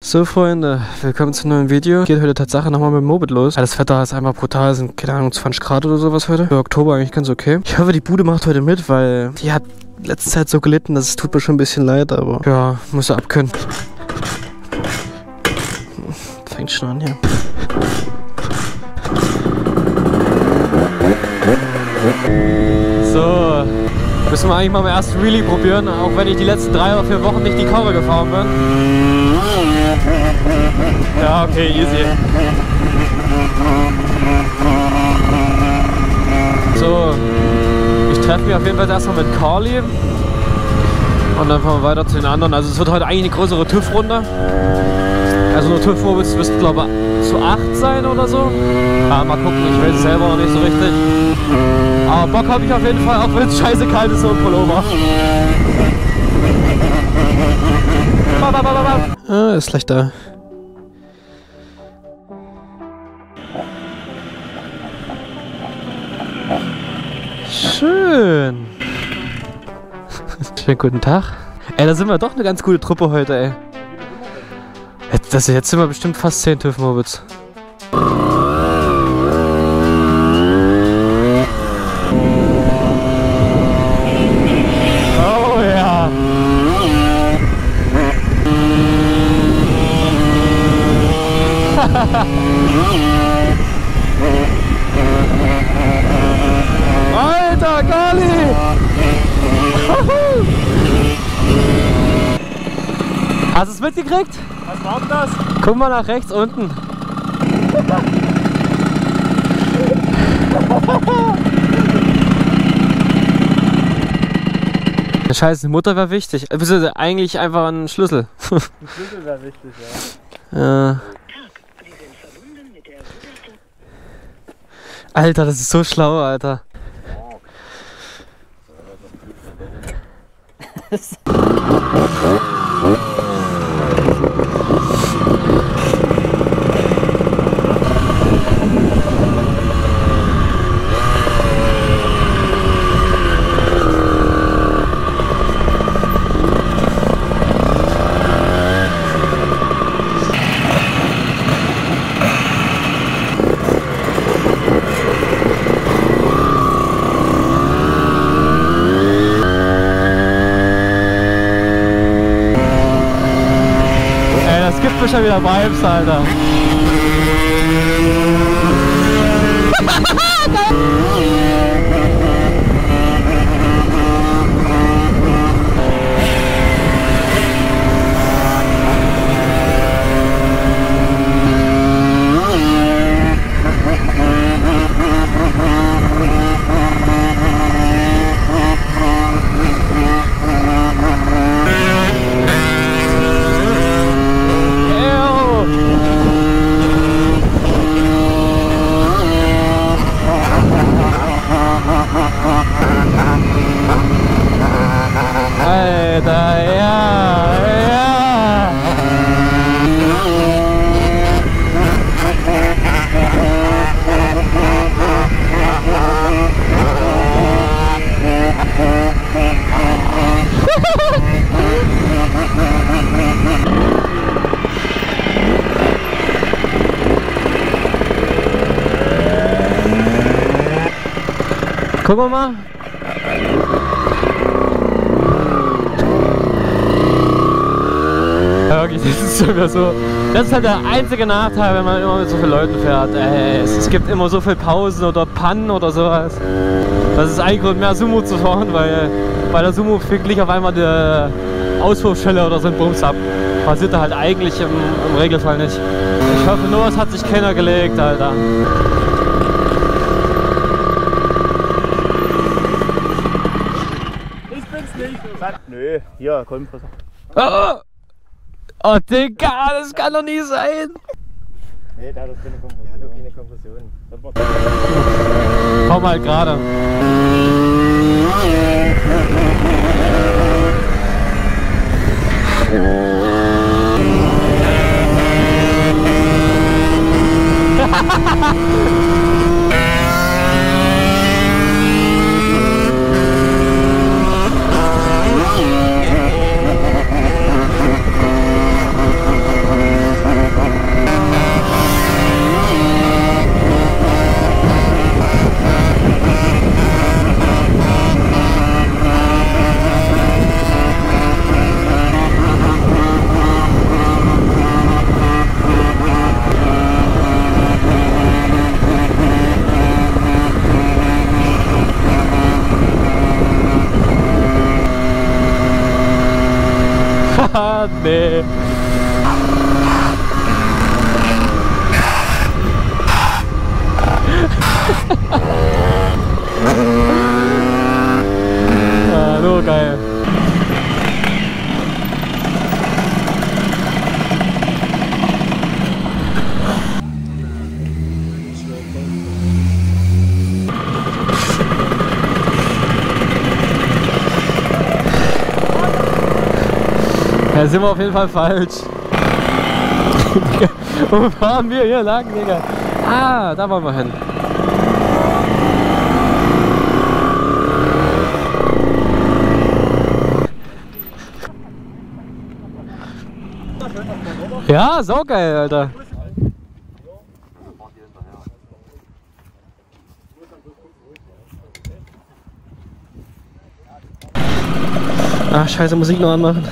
So Freunde, willkommen zu einem neuen Video. Geht heute Tatsache nochmal mit dem Moped los. Ja, das Wetter ist einfach brutal, es sind keine Ahnung 20 Grad oder sowas heute. Für Oktober eigentlich ganz okay. Ich hoffe die Bude macht heute mit, weil die hat letzte Zeit so gelitten, dass es tut mir schon ein bisschen leid, aber ja, muss er abkönnen. Fängt schon an hier. So, müssen wir eigentlich mal beim ersten Wheelie probieren, auch wenn ich die letzten 3 oder 4 Wochen nicht die Karre gefahren bin. Ja, okay, easy. So, ich treffe mich auf jeden Fall erstmal mit Carly und dann fahren wir weiter zu den anderen. Also es wird heute eigentlich eine größere TÜV-Runde. Also nur TÜV-Mobiles müssten glaube ich zu 8 sein oder so. Ja, mal gucken, ich weiß es selber noch nicht so richtig. Aber Bock habe ich auf jeden Fall, auch wenn es scheiße kalt ist, so ein Pullover. Ah, ist gleich da. Schön. Schönen guten Tag. Ey, da sind wir doch eine ganz gute Truppe heute, ey. Jetzt sind wir bestimmt fast 10 TÜV-Mobiles. Oh ja. Alter, Gali! Hast du es mitgekriegt? Was war denn das? Guck mal nach rechts unten. Der scheiße Mutter wäre wichtig. Eigentlich einfach ein Schlüssel. Ein Schlüssel wäre wichtig, ja. Ja. Alter, das ist so schlau, Alter. Schon wieder Vibes, Alter. Alter, ja, ja. Gucken wir mal. Ja, wirklich, das ist sogar so. Das ist halt der einzige Nachteil, wenn man immer mit so vielen Leuten fährt. Es gibt immer so viele Pausen oder Pannen oder sowas. Das ist ein Grund mehr Sumo zu fahren, weil bei der Sumo fliegt nicht auf einmal die Auspuffschelle oder so ein Bums ab. Passiert da halt eigentlich im Regelfall nicht. Ich hoffe nur, es hat sich keiner gelegt, Alter. Ich bin's nicht. Nö, hier, komm, pass Oh! auf. Oh, Digga, das kann doch nie sein! Nee, da hat das keine Kompression. Der hat doch keine Kompression. Komm mal gerade. Da sind wir auf jeden Fall falsch. Wo fahren wir hier lang, Digga? Ah, da wollen wir hin. Ja, saugeil, Alter. Ach, scheiße, Musik noch anmachen.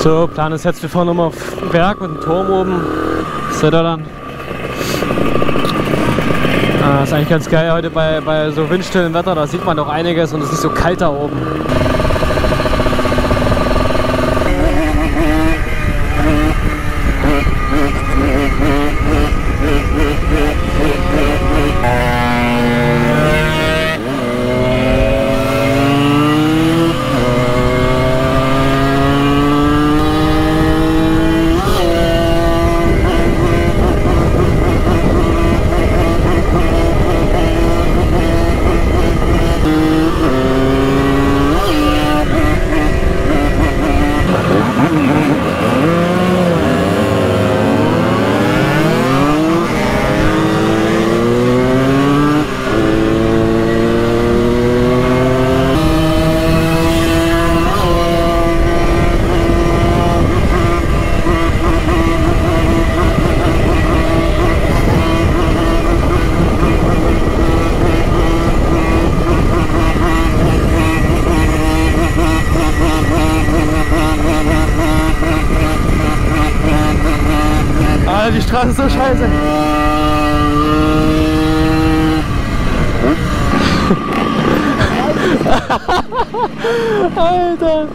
So, Plan ist jetzt, wir fahren nochmal auf den Berg und den Turm oben. Seht ihr dann? Ist eigentlich ganz geil heute bei so windstillem Wetter, da sieht man doch einiges und es ist nicht so kalt da oben. Die Straße ist so scheiße. Alter.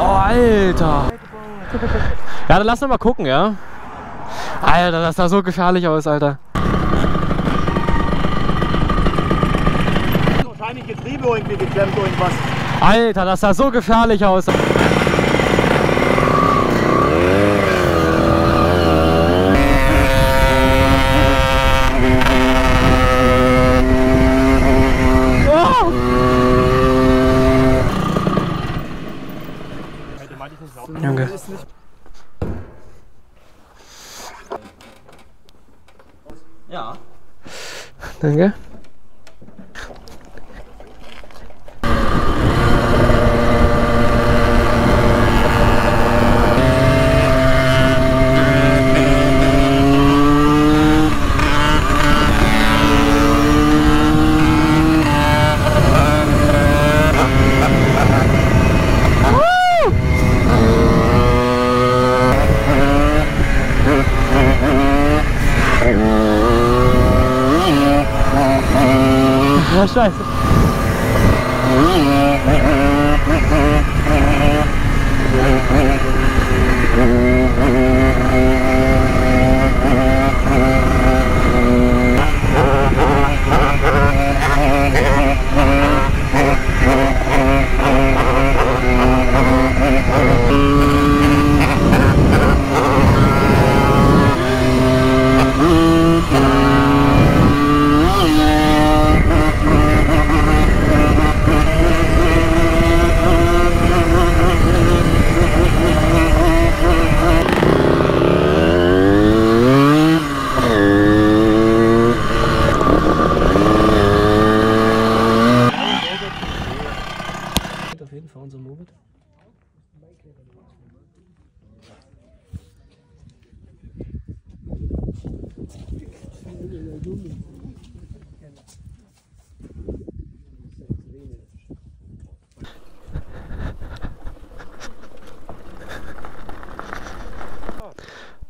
Alter! Ja, dann lass noch mal gucken, ja? Alter, das sah so gefährlich aus, Alter. Wahrscheinlich Getriebe irgendwie geklemmt, irgendwas. Alter, das sah so gefährlich aus. Danke. Ja. Danke. Ja, scheiße.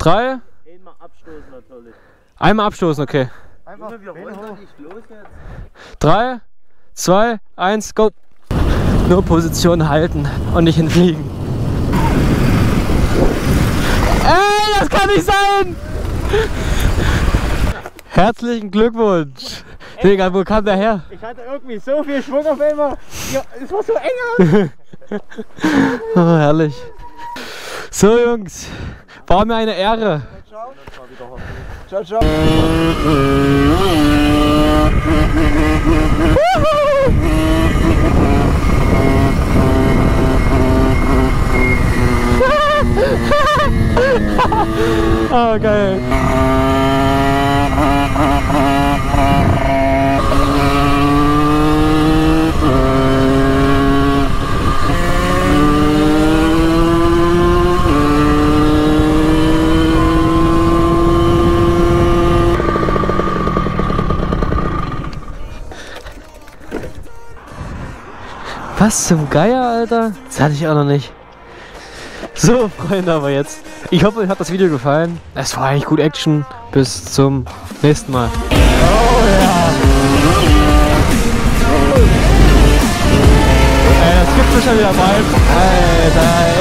3. Einmal abstoßen natürlich. Einmal abstoßen, okay. Einfach wir rollen doch nicht los jetzt. 3, 2, 1, go! Nur Position halten und nicht hinfliegen. Ey, das kann nicht sein! Herzlichen Glückwunsch! Digga, wo kam der her? Ich hatte irgendwie so viel Schwung auf einmal. Ja, es war so eng. Oh, herrlich. So Jungs, war mir eine Ehre. Ciao, ciao. Oh, geil. Was zum Geier, Alter? Das hatte ich auch noch nicht. So, Freunde, aber jetzt. Ich hoffe, euch hat das Video gefallen. Es war eigentlich gut Action. Bis zum nächsten Mal. Oh ja. Ey, das gibt mir schon wieder Vibe. Alter, ey.